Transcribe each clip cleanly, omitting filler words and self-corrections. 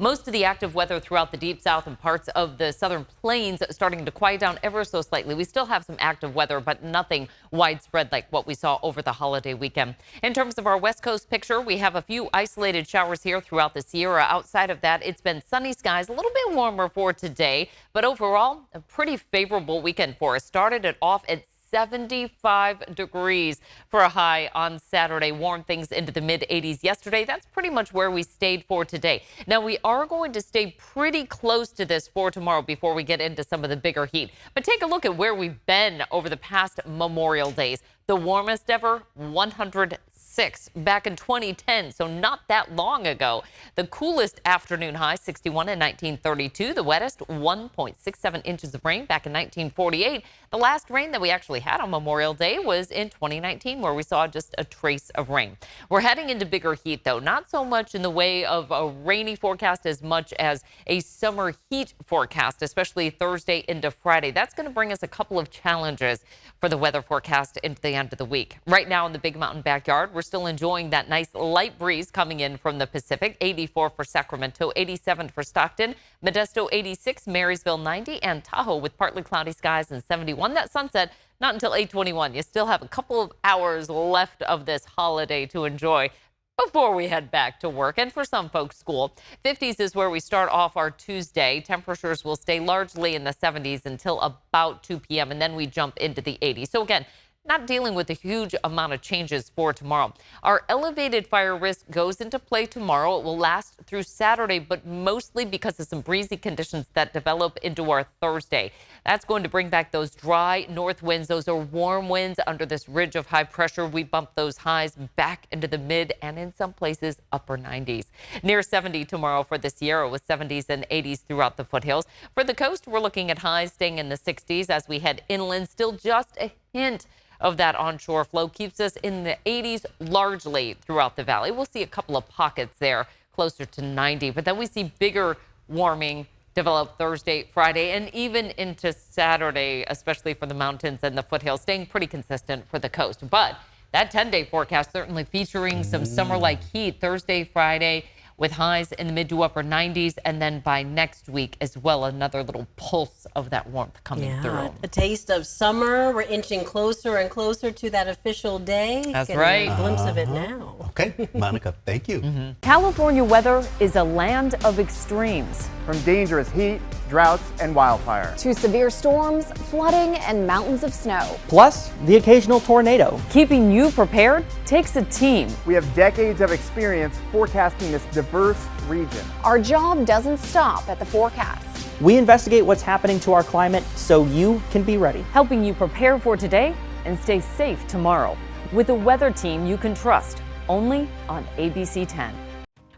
Most of the active weather throughout the deep south and parts of the southern plains starting to quiet down ever so slightly. We still have some active weather, but nothing widespread like what we saw over the holiday weekend. In terms of our west coast picture, we have a few isolated showers here throughout the Sierra. Outside of that, it's been sunny skies, a little bit warmer for today, but overall, a pretty favorable weekend for us. Started it off at 75 degrees for a high on Saturday. Warmed things into the mid 80s yesterday. That's pretty much where we stayed for today. Now, we are going to stay pretty close to this for tomorrow before we get into some of the bigger heat. But take a look at where we've been over the past Memorial Days. The warmest ever, 106 back in 2010, so not that long ago. The coolest afternoon high, 61 in 1932. The wettest, 1.67 inches of rain back in 1948. The last rain that we actually had on Memorial Day was in 2019, where we saw just a trace of rain. We're heading into bigger heat, though, not so much in the way of a rainy forecast as much as a summer heat forecast, especially Thursday into Friday. That's going to bring us a couple of challenges for the weather forecast into the end of the week. Right now in the Big Mountain backyard, we're still enjoying that nice light breeze coming in from the Pacific. 84 for Sacramento, 87 for Stockton, Modesto 86, Marysville 90, and Tahoe with partly cloudy skies and 71. That sunset not until 8:21. You still have a couple of hours left of this holiday to enjoy before we head back to work, and for some folks, school. 50s is where we start off our Tuesday. Temperatures will stay largely in the 70s until about 2 p.m., and then we jump into the 80s. So again, not dealing with a huge amount of changes for tomorrow. Our elevated fire risk goes into play tomorrow. It will last through Saturday, but mostly because of some breezy conditions that develop into our Thursday. That's going to bring back those dry north winds. Those are warm winds under this ridge of high pressure. We bump those highs back into the mid and in some places upper 90s. Near 70 tomorrow for the Sierra with 70s and 80s throughout the foothills. For the coast, we're looking at highs staying in the 60s as we head inland. Still just a hint of that onshore flow keeps us in the 80s largely throughout the valley. We'll see a couple of pockets there closer to 90, but then we see bigger warming develop Thursday, Friday, and even into Saturday, especially for the mountains and the foothills, staying pretty consistent for the coast. But that 10-day forecast certainly featuring some summer-like heat Thursday, Friday, with highs in the mid to upper 90s, and then by next week as well, another little pulse of that warmth coming through. A taste of summer. We're inching closer and closer to that official day. That's Getting right. a glimpse of it now. Okay, Monica, thank you. California weather is a land of extremes. From dangerous heat, droughts, and wildfire, to severe storms, flooding, and mountains of snow. Plus the occasional tornado. Keeping you prepared takes a team. we have decades of experience forecasting this diverse region. Our job doesn't stop at the forecast. We investigate what's happening to our climate so you can be ready. Helping you prepare for today and stay safe tomorrow. With a weather team you can trust, only on ABC 10.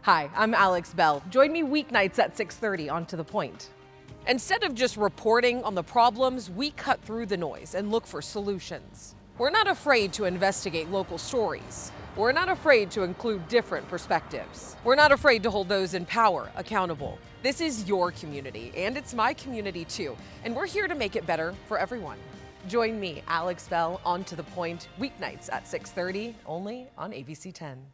Hi, I'm Alex Bell. Join me weeknights at 6:30 on To The Point. Instead of just reporting on the problems, we cut through the noise and look for solutions. We're not afraid to investigate local stories. We're not afraid to include different perspectives. We're not afraid to hold those in power accountable. This is your community, and it's my community too, and we're here to make it better for everyone. Join me, Alex Bell, on To The Point, weeknights at 6:30, only on ABC 10.